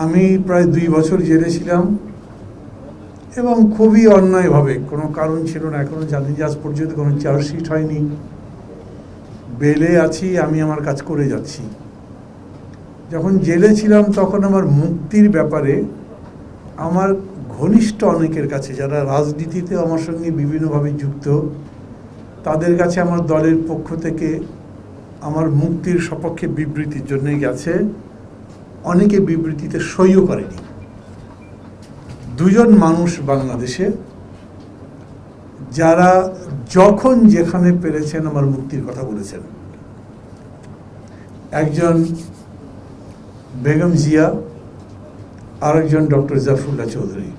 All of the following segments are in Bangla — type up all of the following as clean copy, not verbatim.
আমি প্রায় 2 বছর জেলে ছিলাম এবং খুবই অন্যায়ভাবে, কোনো কারণ ছিল না, এখনও জানি যে আজ পর্যন্ত কোনো চার্জশিট হয়নি, বেলে আছি, আমি আমার কাজ করে যাচ্ছি। যখন জেলে ছিলাম তখন আমার মুক্তির ব্যাপারে আমার ঘনিষ্ঠ অনেকের কাছে, যারা রাজনীতিতে আমার সঙ্গে বিভিন্নভাবে যুক্ত, তাদের কাছে আমার দলের পক্ষ থেকে আমার মুক্তির সপক্ষে বিবৃতির জন্যই গেছে। অনেকে বিবৃতিতে সইও করেনি। 2জন মানুষ বাংলাদেশে যারা যখন যেখানে পেরেছেন আমার মুক্তির কথা বলেছেন। একজন বেগম জিয়া, আরেকজন ডক্টর জাফরুল্লাহ চৌধুরী।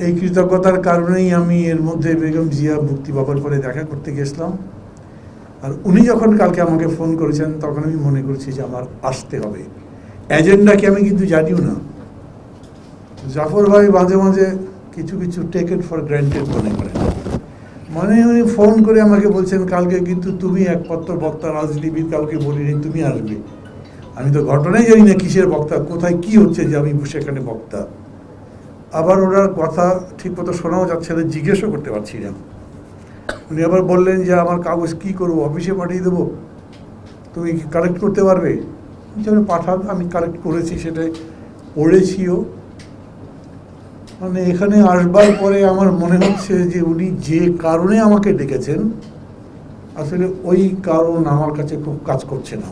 এই কৃতজ্ঞতার কারণেই আমি এর মধ্যে বেগম জিয়া মুক্তি পাবার পরে দেখা করতে গেছিলাম। আর উনি যখন কালকে আমাকে ফোন করেছেন তখন আমি মনে করছি যে আমার আসতে হবে। এজেন্ডাকে আমি কিন্তু জানিও না। জাফর ভাই মাঝে মাঝে কিছু কিছু টেকেন ফর গ্র্যান্টেড মনে করেন। মানে উনি ফোন করে আমাকে বলছেন, কালকে কিন্তু তুমি একমাত্র বক্তা, রাজনীতিবিদ কাউকে বলিনি, তুমি আসবে। আমি তো ঘটনাই জানি না কিসের বক্তা, কোথায় কি হচ্ছে যে আমি সেখানে বক্তা। আবার ওনার কথা ঠিক মতো শোনাও যাচ্ছে না, জিজ্ঞেসও করতে পারছি না। উনি আবার বললেন যে আমার কাগজ কি করবো, অফিসে পাঠিয়ে দেবো, তুমি কি কালেক্ট করতে পারবে? পাঠান। আমি কালেক্ট করেছি, সেটাই পড়েছিও। মানে এখানে আসবার পরে আমার মনে হচ্ছে যে উনি যে কারণে আমাকে ডেকেছেন, আসলে ওই কারণ আমার কাছে খুব কাজ করছে না।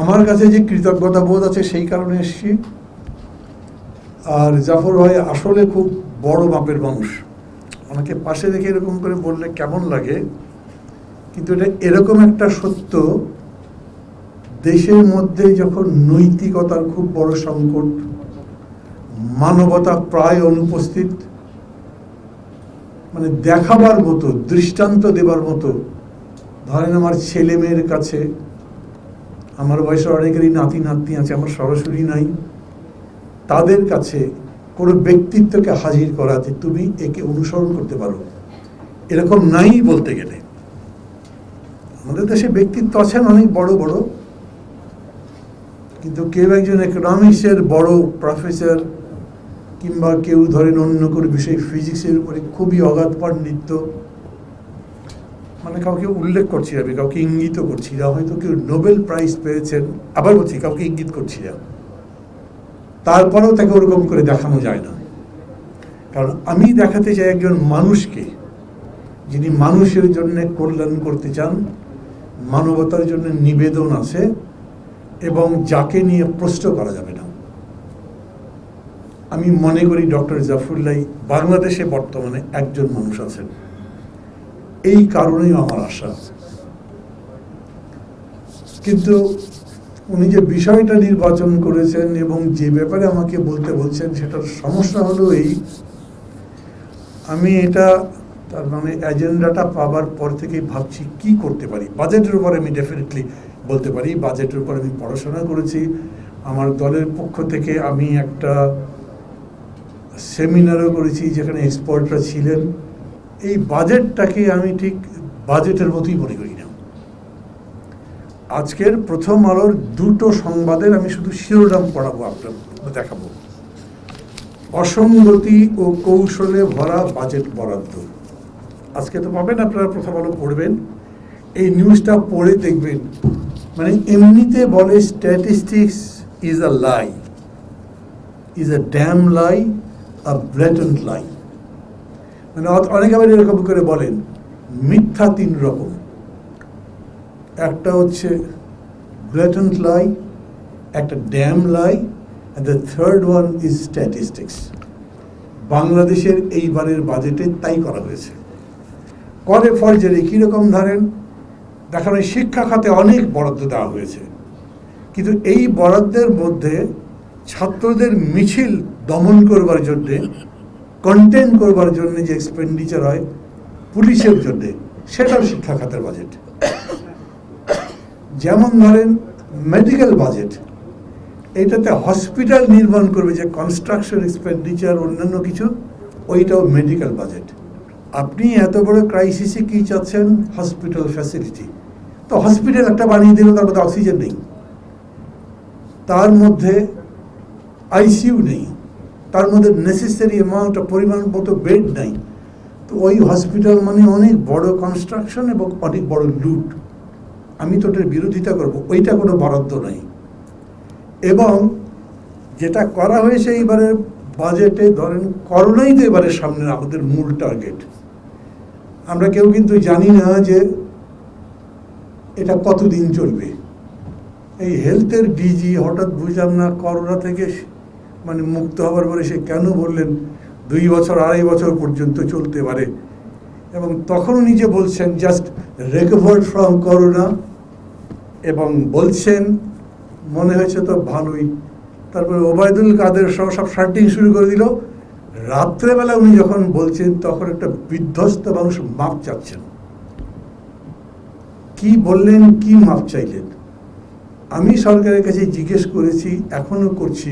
আমার কাছে যে কৃতজ্ঞতা বোধ আছে সেই কারণে এসেছি। আর জাফর ভাই আসলে খুব বড় মাপের মানুষ। আমাকে পাশে দেখে এরকম করে বললে কেমন লাগে, কিন্তু এটা এরকম একটা সত্য, দেশের মধ্যে যখন নৈতিকতার খুব বড় সংকট, মানবতা প্রায় অনুপস্থিত, মানে দেখাবার মতো, দৃষ্টান্ত দেবার মতো, ধরেন আমার ছেলে মেয়ের কাছে, আমার বয়সে অনেকেরই নাতি নাতনি আছে, আমার সরাসরি নাই, তাদের কাছে কোনো ব্যক্তিত্বকে হাজির করাতে তুমি একে অনুসরণ করতে পারো, এরকম নাই বলতে গেলে। আমাদের দেশে ব্যক্তিত্ব আছেন অনেক বড় বড়, কিন্তু কেউ একজন ইকোনমিক্সের বড় প্রফেসর, কিংবা কেউ ধরেন অন্য কোনো বিষয়, ফিজিক্সের উপরে খুবই অগাধ পাণ্ডিত্য, মানে কাউকে উল্লেখ করছি আমি, কাউকে ইঙ্গিত করছি না, হয়তো কেউ নোবেল প্রাইজ পেয়েছেন, আবার বলছি কাউকে ইঙ্গিত করছি না, তারপরেও তাকে ওরকম করে দেখানো যায় না। কারণ আমি দেখাতে চাই একজন মানুষকে, যিনি মানুষের জন্য কল্যাণ করতে চান, মানবতার জন্য নিবেদন আছে, এবং যাকে নিয়ে প্রশ্ন করা যাবে না। আমি মনে করি ডক্টর জাফরুল্লাহ বাংলাদেশে বর্তমানে একজন মানুষ আছেন, এই কারণেই আমার আশা। কিন্তু উনি যে বিষয়টা নির্বাচন করেছেন এবং যে ব্যাপারে আমাকে বলতে বলছেন, সেটার সমস্যা হলো এই, আমি এটা তার মানে এজেন্ডাটা পাবার পর থেকেই ভাবছি কি করতে পারি। বাজেটের উপর আমি ডেফিনেটলি বলতে পারি, বাজেটের উপর আমি পড়াশোনা করেছি। আমার দলের পক্ষ থেকে আমি একটা সেমিনারও করেছি যেখানে এক্সপার্টরা ছিলেন। এই বাজেটটাকে আমি ঠিক বাজেটের মতোই মনে করি না। আজকের প্রথম আলোর 2টো সংবাদের আমি শুধু শিরোনাম পড়াবো, আপনার দেখাবো। অসঙ্গতি ও কৌশলে ভরা বাজেট বরাদ্দ। আজকে তো পাবেন, আপনারা প্রথম আলো পড়বেন, এই নিউজটা পড়ে দেখবেন। মানে এমনিতে বলে statistics is a lie, is a damn lie, a blatant lie. মানে অনেকে আবার এরকম করে বলেন মিথ্যা 3 রকম, একটা হচ্ছে ব্ল্যাটেন্ট লাই, একটা damn lie, and the third one is statistics. বাংলাদেশের এইবারের বাজেটে তাই করা হয়েছে। করে ফরজারি কীরকম ধরেন, দেখানো শিক্ষা খাতে অনেক বরাদ্দ দেওয়া হয়েছে, কিন্তু এই বরাদ্দের মধ্যে ছাত্রদের মিছিল দমন করবার জন্যে, কন্টেন করবার জন্য যে এক্সপেন্ডিচার হয় পুলিশের জন্যে, সেটাও শিক্ষা খাতের বাজেট। যেমন ধরেন মেডিকেল বাজেট, এইটাতে হসপিটাল নির্মাণ করবে যে কনস্ট্রাকশন এক্সপেন্ডিচার, অন্যান্য কিছু, ওইটাও মেডিকেল বাজেট। আপনি এত বড় ক্রাইসিসে কি চাচ্ছেন? Hospital facility. তো হসপিটাল একটা বানিয়ে দিল, তার মধ্যে অক্সিজেন নেই, তার মধ্যে আইসিইউ নেই, তার মধ্যে নেসেসারি অ্যামাউন্ট পরিমাণ মতো বেড নাই। তো ওই হসপিটাল মানে অনেক বড় কনস্ট্রাকশন এবং অনেক বড় লুট। আমি তো ওটার বিরোধিতা করব, ওইটা কোনো বরাদ্দ নাই। এবং যেটা করা হয়েছে এইবারের বাজেটে, ধরেন করোনাই তো এবারে সামনে আমাদের মূল টার্গেট। আমরা কেউ কিন্তু জানি না যে এটা কতদিন চলবে। এই হেলথের ডিজি হঠাৎ বুঝলাম না করোনা থেকে মানে মুক্ত হওয়ার পরে সে কেন বললেন 2 বছর 2.5 বছর পর্যন্ত চলতে পারে, এবং তখন নিজে বলছেন জাস্ট রিকভার্ড ফ্রম করোনা, এবং বলছেন মনে হয়েছে তো ভালোই। তারপরে ওবায়দুল কাদের সহ সব শার্টিং শুরু করে দিল। রাত্রেবেলা উনি যখন বলছেন তখন একটা বিধ্বস্ত মানুষ মাপ চাচ্ছেন। কি বললেন, কি মাপ চাইলেন? আমি সরকারের কাছে জিজ্ঞেস করেছি, এখনো করছি,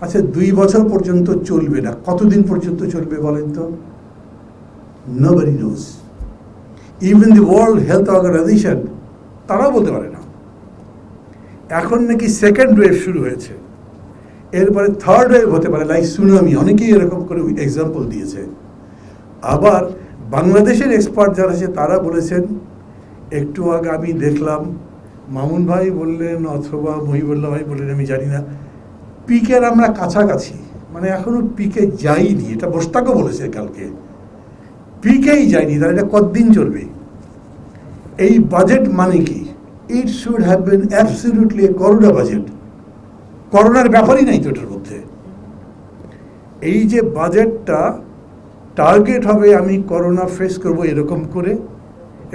আচ্ছা 2 বছর পর্যন্ত চলবে না, কতদিন পর্যন্ত চলবে বলেন তো? Nobody knows. Even the World Health Organization তারাও বলতে পারে না। এখন নাকি সেকেন্ড ওয়েভ শুরু হয়েছে, এরপরে থার্ড ওয়েভ হতে পারে, লাইক সুনামি। অনেকেই এরকম করে এক্সাম্পল দিয়েছে। আবার বাংলাদেশের এক্সপার্ট যারা আছে তারা বলেছেন, একটু আগে আমি দেখলাম মামুন ভাই বললেন অথবা মহিবুল্লাহ ভাই বললেন, আমি জানি না, পিকের আমরা কাছাকাছি, মানে এখনো পিকে যাইনি। এটা মোশতাকও বলেছে কালকে, পিকেই যায়নি। তাহলে এটা কতদিন চলবে? এই বাজেট মানে কি? It should have been absolutely A corona budget. করোনার ব্যাপারই নাই তো এটার মধ্যে। এই যে বাজেটটা টার্গেট হবে আমি করোনা ফেস করব এরকম করে,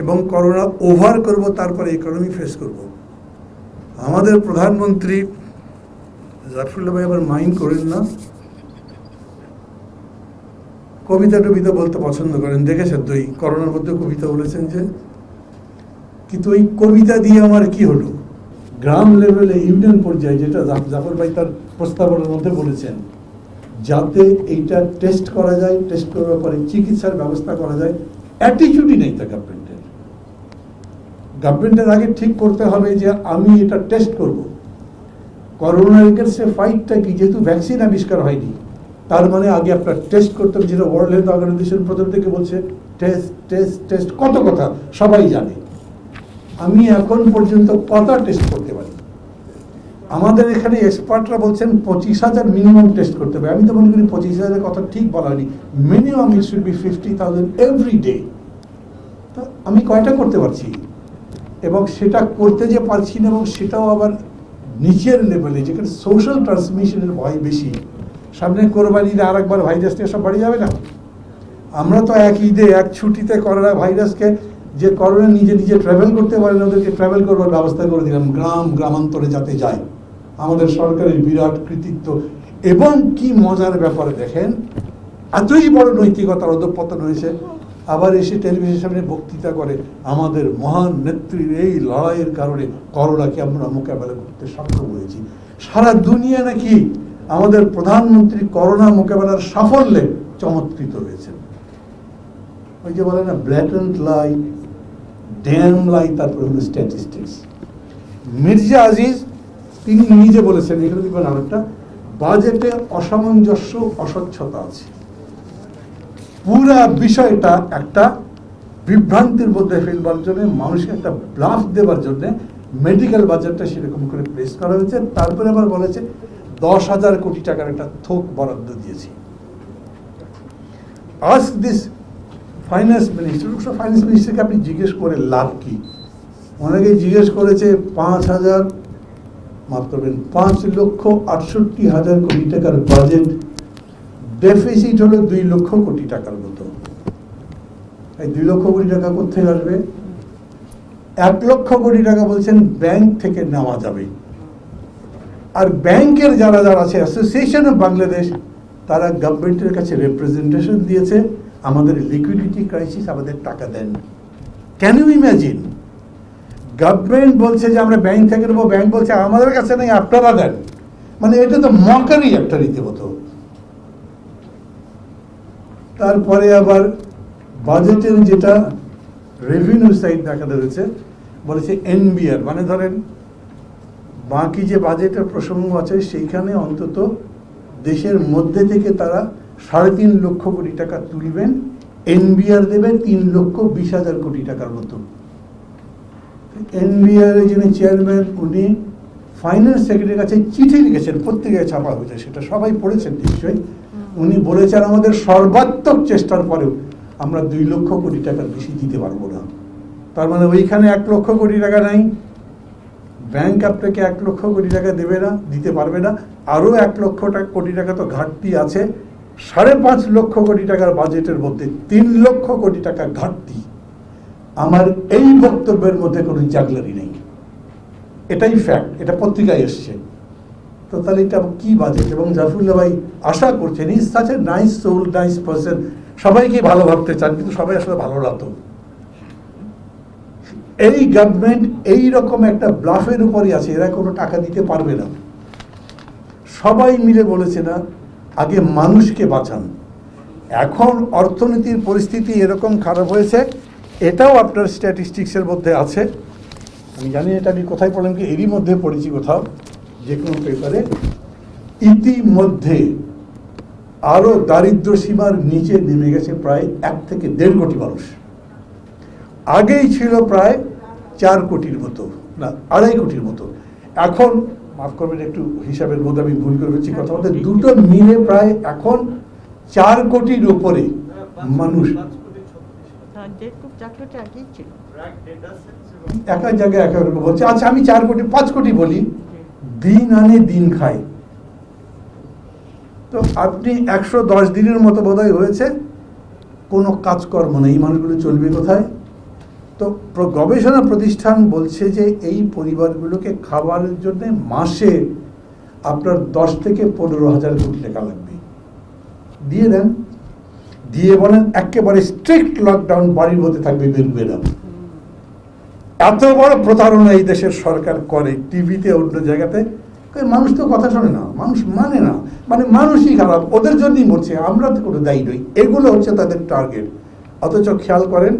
এবং করোনা ওভার করব, তারপরে ইকোনমি ফেস করব। আমাদের প্রধানমন্ত্রী জাফরুল্লাহ ভাই আবার মাইন্ড করেন না, কবিতা টবিতা বলতে পছন্দ করেন, দেখেছেন তো? এই করোনার মধ্যে কবিতা বলেছেন যে, কিন্তু ওই কবিতা দিয়ে আমার কি হলো? গ্রাম লেভেলে, ইউনিয়ন পর্যায়ে, যেটা জাফর ভাই তার প্রস্তাবনার মধ্যে বলেছেন, যাতে এইটা টেস্ট করা যায়, টেস্ট করার পরে চিকিৎসার ব্যবস্থা করা যায়। অ্যাটিটিউডই নেই তা গভর্নমেন্টের। গভর্নমেন্টের আগে ঠিক করতে হবে যে আমি এটা টেস্ট করব। করোনার এগেইনস্টে ফাইটটা কি? যেহেতু ভ্যাকসিন আবিষ্কার হয়নি, তার মানে আগে আপনার টেস্ট করতে হবে, যেটা ওয়ার্ল্ড হেলথ অর্গানাইজেশন প্রথম থেকে বলছে টেস্ট টেস্ট টেস্ট। কত কথা সবাই জানে, আমি এখন পর্যন্ত কত টেস্ট করতে পারি? আমাদের এখানে এক্সপার্টরা বলছেন 25,000 মিনিমাম টেস্ট করতে হবে। আমি তো মনে করি 25,000 কথা ঠিক বলা হয়নি, minimum it should be 50,000 every day. তো আমি কয়টা করতে পারছি? এবং সেটা করতে যে পারছি না, এবং সেটাও আবার নিচের লেভেলে, যেখানে সোশ্যাল ট্রান্সমিশনের ভয় বেশি। সামনে কোরবানিতে আর একবার ভাইরাস নিয়ে সব বাড়ি যাবে না? আমরা তো এক ঈদে, এক ছুটিতে করোনা ভাইরাসকে, যে করোনা নিজে নিজে ট্রাভেল করতে পারে না, ওদেরকে ট্রাভেল করবার ব্যবস্থা করে দিলাম, গ্রামান্তরে যাতে যায়। আমাদের সরকারের বিরাট কৃতিত্ব। এবং কি মজার ব্যাপারে দেখেন, এতই বড় নৈতিকতার অধঃপতন হয়েছে, আবার এসে টেলিভিশনের সামনে বক্তৃতা করে আমাদের মহান নেত্রীর এই লড়াইয়ের কারণে করোনাকে আমরা মোকাবেলা করতে সক্ষম হয়েছি। সারা দুনিয়া নাকি আমাদের প্রধানমন্ত্রী করোনা মোকাবেলার সাফল্যে চমৎকৃত হয়েছেন। ওই যে বলে না, ব্ল্যাটেন্ট লাই, ড্যাম লাই, তারপরে হলো স্ট্যাটিস্টিক্স। মির্জা আজিজ তিনি নিজে বলেছেন, এখানে দেখবেন আরেকটা, বাজেটে অসামঞ্জস্য, অস্বচ্ছতা আছে। পুরা বিষয়টা একটা বিভ্রান্তির মধ্যে ফেলবার জন্য, মানুষকে একটা ব্লাফ দেবার জন্য মেডিকেল বাজেটটা সেরকম করে প্লেস করা হয়েছে। তারপরে আবার বলেছে 10,000 কোটি টাকার একটা থোক বরাদ্দ দিয়েছি। আজ দিস ফাইন্যান্স মিনিস্টার, ফাইন্যান্স মিনিস্টারকে আপনি জিজ্ঞেস করে লাভ কি? অনেকে জিজ্ঞেস করেছে 5,68,000 কোটি টাকার বাজেট, ডেফিসিট হলো 2 লক্ষ কোটি টাকার মতো। এই 2 লক্ষ কোটি টাকা কোথায় আসবে? 1 লক্ষ কোটি টাকা বলছেন ব্যাংক থেকে নেওয়া যাবে। আর ব্যাংকের যারা যারা আছে, অ্যাসোসিয়েশন অফ বাংলাদেশ, তারা গভর্নমেন্টের কাছে রিপ্রেজেন্টেশন দিয়েছে, আমাদের লিকুইডিটি ক্রাইসিস, আমাদের টাকা দেন। Can you imagine? গভর্নমেন্ট বলছে যে আমরা ব্যাংক থেকে নেবো, ব্যাংক বলছে আমাদের কাছে নেই, আপনারা দেন। মানে এটা তো মকারি একটা রীতিমতো। তারপরে আবার বাজেটের যেটা রেভিনিউ সাইড দেখানো হয়েছে, বলেছে এনবিআর, মানে ধরেন বাকি যে বাজেটের প্রসঙ্গ আছে সেইখানে অন্তত দেশের মধ্যে থেকে তারা 3.5 লক্ষ কোটি টাকা তুলবেন, এনবিআর দেবে 3,20,000 কোটি টাকার মতো। এনবিআর এর যিনি চেয়ারম্যান উনি ফাইন্যান্স সেক্রেটারির কাছে চিঠি লিখেছেন, পত্রিকায় ছাপা হয়েছে, সেটা সবাই পড়েছেন নিশ্চয়ই। উনি বলেছেন আমাদের সর্বাত্মক চেষ্টার পরেও আমরা 2 লক্ষ কোটি টাকার বেশি দিতে পারবো না। তার মানে ওইখানে 1 লক্ষ কোটি টাকা নাই, ব্যাংক আপনাকে 1 লক্ষ কোটি টাকা দেবে না, দিতে পারবে না। আরও 1 লক্ষ কোটি টাকা তো ঘাটতি আছে। 5.5 লক্ষ কোটি টাকার বাজেটের মধ্যে 3 লক্ষ কোটি টাকা ঘাটতি। আমার এই বক্তব্যের মধ্যে কোনো জাগলারি নেই, এটাই ফ্যাক্ট, এটা পত্রিকায় এসছে। তো তাহলে এটা কি বাজেট? এবং জাফরুল্লাহ ভাই আশা করছেন, is such a nice soul, nice person, সবাইকে ভালো ভাবতে চান, কিন্তু সবাই আসলে ভালো না। তো এই গভর্নমেন্ট এইরকম একটা ব্লাফের উপরই আছে, এরা কোনো টাকা দিতে পারবে না। সবাই মিলে বলেছে না আগে মানুষকে বাঁচান। এখন অর্থনীতির পরিস্থিতি এরকম খারাপ হয়েছে, এটাও আপনার স্ট্যাটিস্টিক্সের মধ্যে আছে। আমি জানি এটা আমি কোথায় পড়লাম, কি এরই মধ্যে পড়েছি কোথাও, যে কোনো পেপারে। ইতিমধ্যে আরো দারিদ্র সীমার নিচে নেমে গেছে প্রায় 1 থেকে 1.5 কোটি মানুষ। আগেই ছিল প্রায় 4 কোটির মতো, না 2.5 কোটির মতো। এখন মাফ করবেন একটু হিসাবের মধ্যে আমি ভুল করে ফেলছি, কথা বলতে দুটো মিলে প্রায় এখন 4 কোটির উপরে মানুষ। একা জায়গায় একা রকম বলছে। আচ্ছা আমি 4 কোটি 5 কোটি বলি, দিন আনে দিন খায়। তো আপনি 110 দিনের মতো বোধহয় হয়েছে কোনো কাজকর্ম নেই, এই মানুষগুলো চলবে কোথায়? তো গবেষণা প্রতিষ্ঠান বলছে যে এই পরিবারগুলোকে খাবারের জন্য মাসে আপনার 10 থেকে 15,000 কোটি টাকা লাগবে। দিয়ে দেন, দিয়ে বলেন একেবারে স্ট্রিক্ট লকডাউন, বাড়ির মধ্যে থাকবে, বেরোবে না। এত বড় প্রতারণা এই দেশের সরকার করে, টিভিতে অন্য জায়গাতে। মানুষ তো কথা শোনে না, মানুষ মানে না, মানে মানুষই খারাপ, ওদের জন্যই মরছে, আমরা তো কোনো দায়ী নই। এগুলো হচ্ছে তাদের টার্গেট। অথচ খেয়াল করেন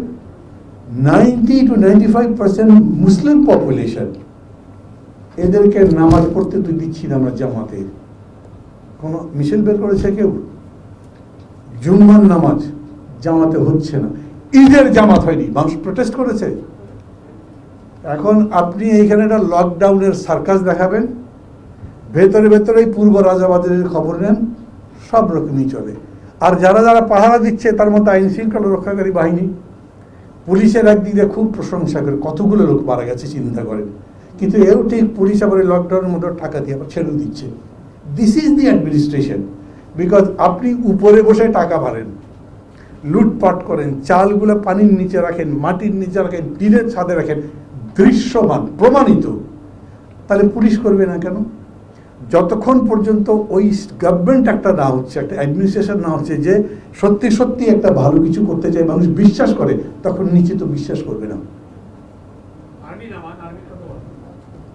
90 to 95% মুসলিম পপুলেশন, এদেরকে নামাজ পড়তে তুই দিচ্ছি না আমরা জামাতে। কোনো মিছিল বের করেছে কেউ? জুম্মার নামাজ জামাতে হচ্ছে না, ঈদের জামাত হয়নি, মানুষ প্রোটেস্ট করেছে। এখন আপনি এইখানে একটা লকডাউনের সার্কাস দেখাবেন, ভেতরে ভেতরেই পূর্ব রাজাবাদের খবর নেন, সব রকমই চলে। আর যারা যারা পাহারা দিচ্ছে তার মধ্যে আইন শৃঙ্খলা রক্ষাকারী বাহিনী, পুলিশের একদিক দিয়ে খুব প্রশংসা করে, কতগুলো লোক মারা গেছে চিন্তা করেন। কিন্তু এও ঠিক পুলিশ আবার লকডাউনের মধ্যে টাকা দিয়ে আবার ছেড়ে দিচ্ছে। This is the administration. Because আপনি উপরে বসে টাকা মারেন, লুটপাট করেন, চালগুলো পানির নিচে রাখেন, মাটির নিচে রাখেন, টিনের ছাদে রাখেন, দৃশ্যমান প্রমাণিত। তাহলে পুলিশ করবে না কেন? যতক্ষণ পর্যন্ত ওই গভর্নমেন্ট একটা না হচ্ছে, একটা অ্যাডমিনিস্ট্রেশন না হচ্ছে যে সত্যি সত্যি একটা ভালো কিছু করতে চায়, মানুষ বিশ্বাস করে, তখন নিচে তো বিশ্বাস করবে না।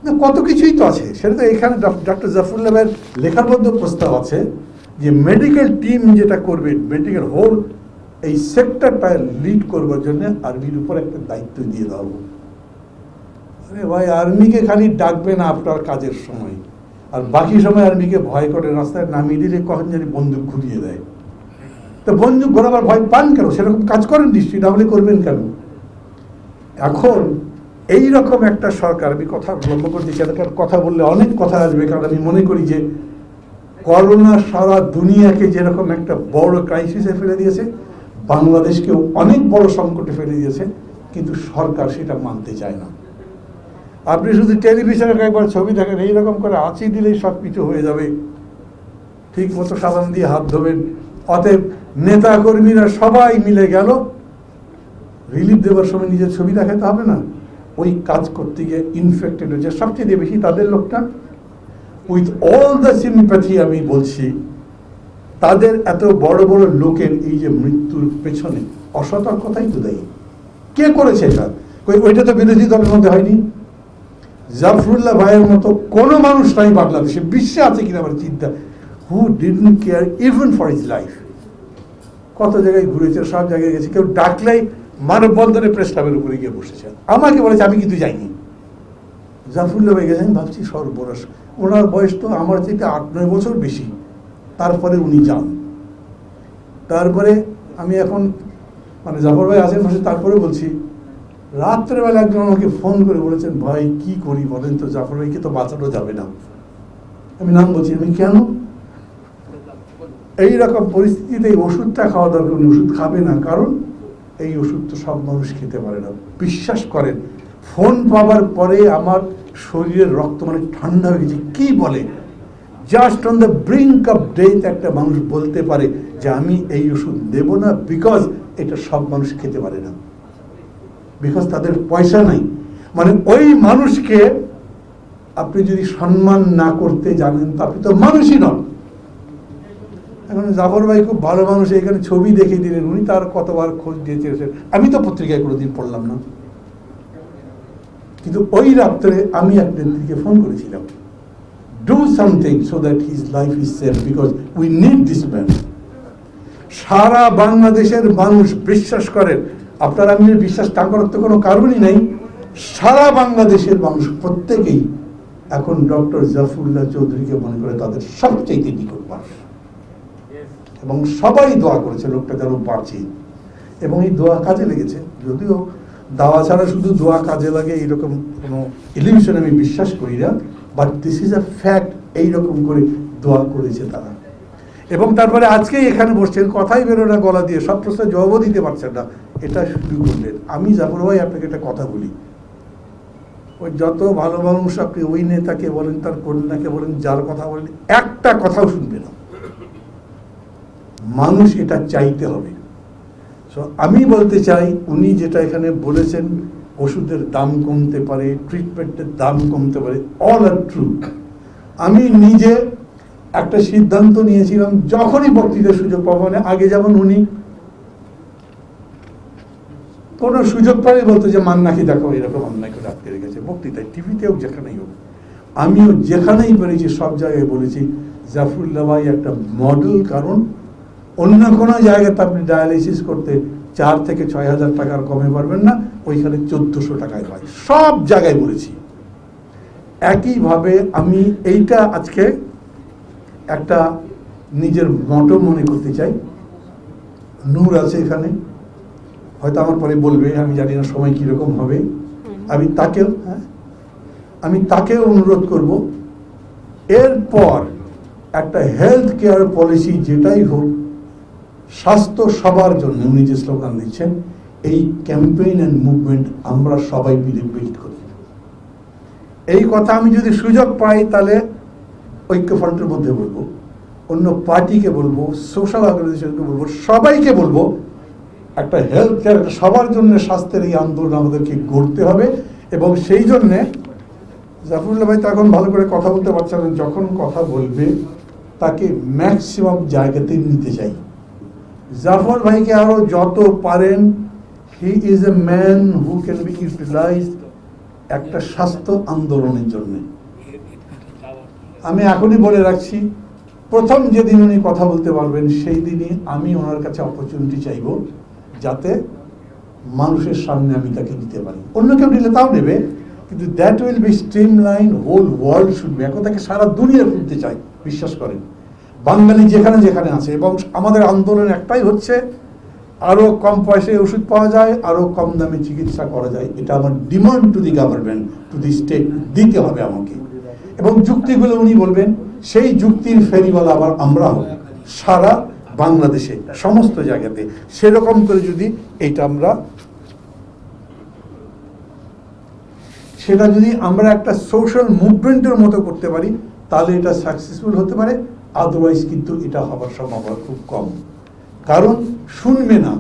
না কত কিছুই তো আছে, সেটা তো এখানে ডক্টর জাফরুল্লাহ ভাইয়ের লেখার মধ্যে প্রস্তাব আছে যে মেডিকেল টিম যেটা করবে, মেডিকেল হোল এই সেক্টরটা লিড করবার জন্য আর্মির উপর একটা দায়িত্ব দিয়ে দেওয়া। আরে ভাই, আর্মিকে খালি ডাকবে না আপনার কাজের সময়, আর বাকি সময় আর্মিকে ভয় করে রাস্তায় নামিয়ে দিলে কখন জানি বন্দুক ঘুরিয়ে দেয়। তো বন্দুক ঘোরাবার ভয় পান কেন? সেরকম কাজ করেন নিশ্চয়ই, না হলে করবেন কেন? এখন এই রকম একটা সরকার, আমি কথা লক্ষ্য করছি, সেটার কথা বললে অনেক কথা আসবে, কারণ আমি মনে করি যে করোনা সারা দুনিয়াকে যেরকম একটা বড় ক্রাইসিসে ফেলে দিয়েছে, বাংলাদেশকেও অনেক বড় সংকটে ফেলে দিয়েছে, কিন্তু সরকার সেটা মানতে চায় না। আপনি শুধু টেলিভিশনে একবার ছবি দেখেন, এইরকম করে আঁচি দিলেই সব কিছু হয়ে যাবে, ঠিক মতো সাবান দিয়ে হাত ধোবেন। অতএব নেতা কর্মীরা সবাই মিলে গেল, রিলিফ দেওয়ার সময় নিজের ছবি দেখাতে হবে না, ওই কাজ করতে গিয়ে ইনফেক্টেড হয়েছে সবচেয়ে বেশি তাদের লোকটা। উইথ অল দ্য সিম্প্যাথি আমি বলছি, তাদের এত বড় বড় লোকের এই যে মৃত্যুর পেছনে অসতর্কতাই তো দায়ী। কে করেছে এটা? ওইটা তো বিরোধী দলের মধ্যে হয়নি। জাফরুল্লাহ ভাইয়ের মতো কোনো মানুষ নাই বাংলাদেশে, বিশ্বে আছে কিনা আমার চিন্তা, who didn't care even for his life. কত জায়গায় ঘুরেছে, সব জায়গায় গেছে, কেউ ডাকলেই মানববন্ধনে প্রেস ক্লাবের উপরে গিয়ে বসেছে। আমাকে বলেছে, আমি কিন্তু যাইনি, জাফরুল্লাহ ভাই গেছেন, ভাবছি সর্বনাশ, ওনার বয়স তো আমার থেকে 8-9 বছর বেশি, তারপরে উনি যান। তারপরে আমি এখন মানে জাফর ভাই আছেন পাশে, তারপরে বলছি, রাত্রেবেলা একজন আমাকে ফোন করে বলেছেন, ভাই কি করি বলেন তো, জাফর ভাইকে তো বাঁচানো যাবে না। আমি নাম বলছি, আমি কেন? এইরকম পরিস্থিতিতে এই ওষুধটা খাওয়া দরকার, ওষুধ খাবে না, কারণ এই ওষুধ তো সব মানুষ খেতে পারে না। বিশ্বাস করেন, ফোন পাওয়ার পরে আমার শরীরের রক্ত মানে ঠান্ডা হয়ে গেছে। কি বলে, just on the brink of death একটা মানুষ বলতে পারে যে আমি এই ওষুধ দেব না, বিকজ এটা সব মানুষ খেতে পারে না, বিকজ তাদের পয়সা নাই। মানে ওই মানুষকে আপনি যদি সম্মান না করতে জানেন তো আপনি তো মানুষই নন। এখন জাফর ভাই খুব ভালো মানুষ, এখানে ছবি দেখে দিলেন, উনি তার কতবার খোঁজ দিয়েছেন, আমি তো পত্রিকায় কোনোদিন পড়লাম না। কিন্তু ওই রাত্রে আমি এক নেত্রীকে ফোন করেছিলাম, do something so that his life is save, because we need this man. সারা বাংলাদেশের মানুষ বিশ্বাস করেন, আপনারা আমি বিশ্বাস না করার তো কোনো কারণই নেই, সারা বাংলাদেশের মানুষ প্রত্যেকেই এখন ডক্টর জাফরুল্লাহ চৌধুরীকে মনে করে তাদের সবচেয়ে নিকট মানুষ, এবং সবাই দোয়া করেছে লোকটা যেন বাঁচে, এবং এই দোয়া কাজে লেগেছে। যদিও দাওয়া ছাড়া শুধু দোয়া কাজে লাগে এরকম কোনো ইলিউশন আমি বিশ্বাস করি না, but this is a fact. এইরকম করে দোয়া করেছে তারা, এবং তারপরে আজকেই এখানে বসছেন, কথাই বেরো না গলা দিয়ে, সব প্রশ্নের জবাবও দিতে পারছেন না, এটা শুরু করলেন। আমি জাফর ভাই আপনাকে একটা কথা বলি, ওই যত ভালো মানুষ আপনি ওই নেতাকে বলেন, তার কন্যাকে বলেন, যার কথা বলেন, একটা কথাও শুনবে না। মানুষ এটা চাইতে হবে। সো আমি বলতে চাই, উনি যেটা এখানে বলেছেন, ওষুধের দাম কমতে পারে, ট্রিটমেন্টের দাম কমতে পারে, অল আর ট্রু। আমি নিজে একটা সিদ্ধান্ত নিয়েছিলাম, যখনই বক্তৃতার সুযোগ পাবো, মানে আগে যেমন উনি কোন সুযোগ পাই বলতো যে মান্নাকে দেখো এরকম অন্যায় করে আটকে রেখেছে, বক্তৃতায়, টিভিতেও, যেখানেই হোক। আমিও যেখানেই পেরেছি সব জায়গায় বলেছি জাফরুল্লাহ ভাই একটা মডেল, কারণ অন্য কোনো জায়গাতে আপনি ডায়ালিসিস করতে 4 থেকে 6 হাজার টাকার কমে পারবেন না, ওইখানে 1400 টাকায় পাই, সব জায়গায় বলেছি। একইভাবে আমি এইটা আজকে একটা নিজের মটো মনে করতে চাই। নূর আছে এখানে, হয়তো আমার পরে বলবে, আমি জানি না সময় কিরকম হবে, আমি তাকেও অনুরোধ করব, এরপর একটা হেলথ কেয়ার পলিসি যেটাই হোক, স্বাস্থ্য সবার জন্য উনি যে স্লোগান দিচ্ছেন, এই ক্যাম্পেইন অ্যান্ড মুভমেন্ট আমরা সবাই মিলে বিল্ড করি। এই কথা আমি যদি সুযোগ পাই তাহলে ঐক্যফ্রন্টের মধ্যে বলবো, অন্য পার্টিকে বলবো, সোশ্যাল অর্গানাইজেশনকে বলবো, সবাইকে বলবো, একটা হেলথ কেয়ার সবার জন্য স্বাস্থ্যের এই আন্দোলন আমাদেরকে গড়তে হবে। এবং সেই জন্যে জাফরুল্লাহ ভাই তো এখন ভালো করে কথা বলতে পারছেন, যখন কথা বলবে তাকে ম্যাক্সিমাম জায়গাতে নিতে চাই। জাফর ভাইকে আরো যত পারেন, he is a man who can be utilised একটা স্বাস্থ্য আন্দোলনের জন্য। আমি এখনই বলে রাখছি, প্রথম যেদিন উনি কথা বলতে পারবেন সেই দিনই আমি ওনার কাছে অপরচুনিটি চাইব, যাতে মানুষের সামনে আমি তাকে দিতে পারি। অন্য কেউ নিলে তাও নেবে, কিন্তু that will be streamline, whole world শুনবে। এখন তাকে সারা দুনিয়া শুনতে চাই, বিশ্বাস করেন, বাঙালি যেখানে যেখানে আছে। এবং আমাদের আন্দোলন একটাই হচ্ছে, আরো কম পয়সায় ওষুধ পাওয়া যায়, আরো কম দামে চিকিৎসা করা যায়। এটা আমার demand to the government, to the state, দিতে হবে আমাকে। এবং যুক্তিগুলো উনি বলবেন, সেই যুক্তির ফেরিওয়ালা আবার আমরা হব সারা বাংলাদেশে, সমস্ত জায়গাতে। সেরকম করে যদি সেটা যদি আমরা একটা সোশ্যাল মুভমেন্টের মতো করতে পারি, তাহলে এটা সাকসেসফুল হতে পারে। আদারওয়াইজ কিন্তু এটা হবার সম্ভাবনা খুব কম, কারণ শুনবে না।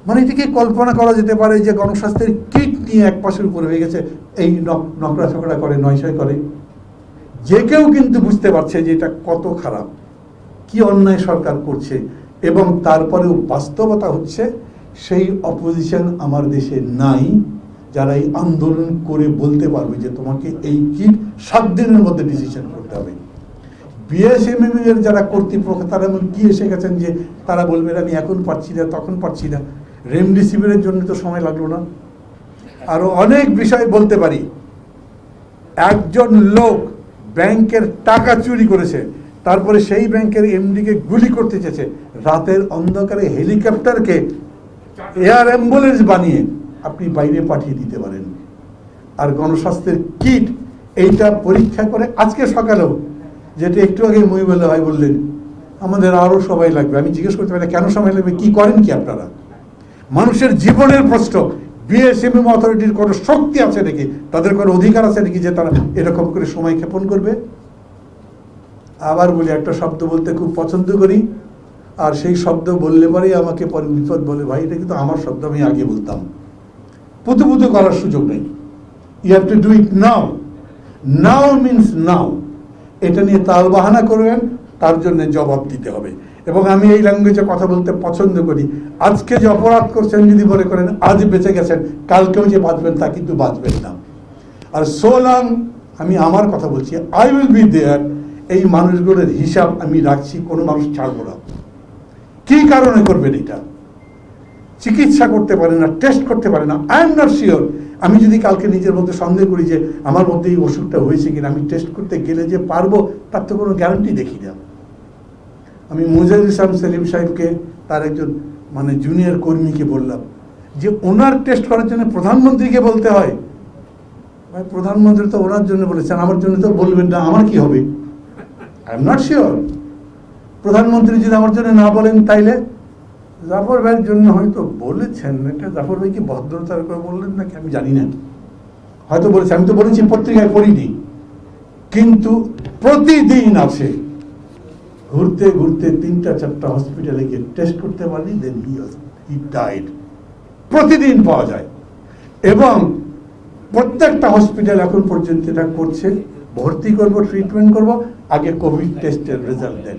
মানে এটাকে কল্পনা করা যেতে পারে যে গণস্বাস্থ্যের কিট নিয়ে এক পাশের উপরে হয়ে গেছে, এই নকরা ছকরা করে, নয়ছয় করে। যে কেউ কিন্তু বুঝতে পারছে যে এটা কত খারাপ, কি অন্যায় সরকার করছে। এবং তারপরেও বাস্তবতা হচ্ছে, সেই অপোজিশন আমার দেশে নাই যারা এই আন্দোলন করে বলতে পারবে যে তোমাকে এই কিট 7 দিনের মধ্যে ডিসিশন করতে হবে। বিএসএমএম এর যারা কর্তৃপক্ষ, তারা এমন কি এসে গেছেন যে তারা বলবেন আমি এখন পারছি না, তখন পারছি না। রেমডেসিভিরের জন্য তো সময় লাগলো না। আরো অনেক বিষয় বলতে পারি। একজন লোক ব্যাংকের টাকা চুরি করেছে, তারপরে সেই ব্যাংকের এমডিকে গুলি করতে চেয়েছে, রাতের অন্ধকারে হেলিকপ্টারকে এয়ার অ্যাম্বুলেন্স বানিয়ে আপনি বাইরে পাঠিয়ে দিতে পারেন। আর গণস্বাস্থ্যের কিট এইটা পরীক্ষা করে আজকে সকালেও, যেটা একটু আগে মহিবুল্লাহ ভাই বললেন আমাদের আরও সময় লাগবে, আমি জিজ্ঞেস করতে পারি কেন সময় লাগবে, কি করেন কি আপনারা? মানুষের জীবনের প্রশ্ন, বিএসএমএম অথরিটির কোনো শক্তি আছে নাকি, তাদের কোনো অধিকার আছে নাকি যে তারা এরকম করে সময় ক্ষেপণ করবে? আবার বলি, একটা শব্দ বলতে খুব পছন্দ করি, আর সেই শব্দ বললে পরেই আমাকে পরে বিপদ বলে, ভাই এটা কিন্তু আমার শব্দ, আমি আগে বলতাম। পুতু পুতু করার সুযোগ নেই। You have to do it now. Now means now. এটা নিয়ে তাল বাহানা করবেন, তার জন্য জবাব দিতে হবে। এবং আমি এই ল্যাঙ্গুয়েজে কথা বলতে পছন্দ করি। আজকে যে অপরাধ করছেন যদি মনে করেন আজ বেঁচে গেছেন, কালকেও যে বাঁচবেন তা কিন্তু বাঁচবেন না। আর সোলাং আমি আমার কথা বলছি, আই উইল বি দেয়ার, এই মানুষগুলোর হিসাব আমি রাখছি, কোনো মানুষ ছাড়বো না। কি কারণে করবেন এটা? চিকিৎসা করতে পারে না, টেস্ট করতে পারে না, আই এম নট শিওর। আমি যদি কালকে নিজের মধ্যে সন্দেহ করি যে আমার মধ্যে এই অসুখটা হয়েছে কিনা, আমি টেস্ট করতে গেলে যে পারবো তার তো কোনো গ্যারান্টি দেখি না। আমি মুজাহিদ ইসলাম সেলিম সাহেবকে, তার একজন মানে জুনিয়র কর্মীকে বললাম যে ওনার টেস্ট করার জন্য প্রধানমন্ত্রীকে বলতে হয়। ভাই প্রধানমন্ত্রী তো ওনার জন্য বলেছেন, আমার জন্য তো বলবেন না, আমার কি হবে? I am not sure. প্রধানমন্ত্রী যদি আমার জন্য না বলেন তাইলে জাফর ভাইয়ের জন্য হয়তো বলেছেন। এটা জাফর ভাই কি ভদ্রতার করে বললেন নাকি আমি জানি না, হয়তো বলেছে, আমি তো বলেছি পত্রিকায় পড়িনি। কিন্তু প্রতিদিন আছে, ঘুরতে ঘুরতে 3-4টা হসপিটালে গিয়ে টেস্ট করতে পারি, দেন হি ডাইড। প্রতিদিন পাওয়া যায়, এবং প্রত্যেকটা হসপিটাল এখন পর্যন্ত এটা করছে, ভর্তি করব, ট্রিটমেন্ট করব, আগে কোভিড টেস্টের রেজাল্ট দেন।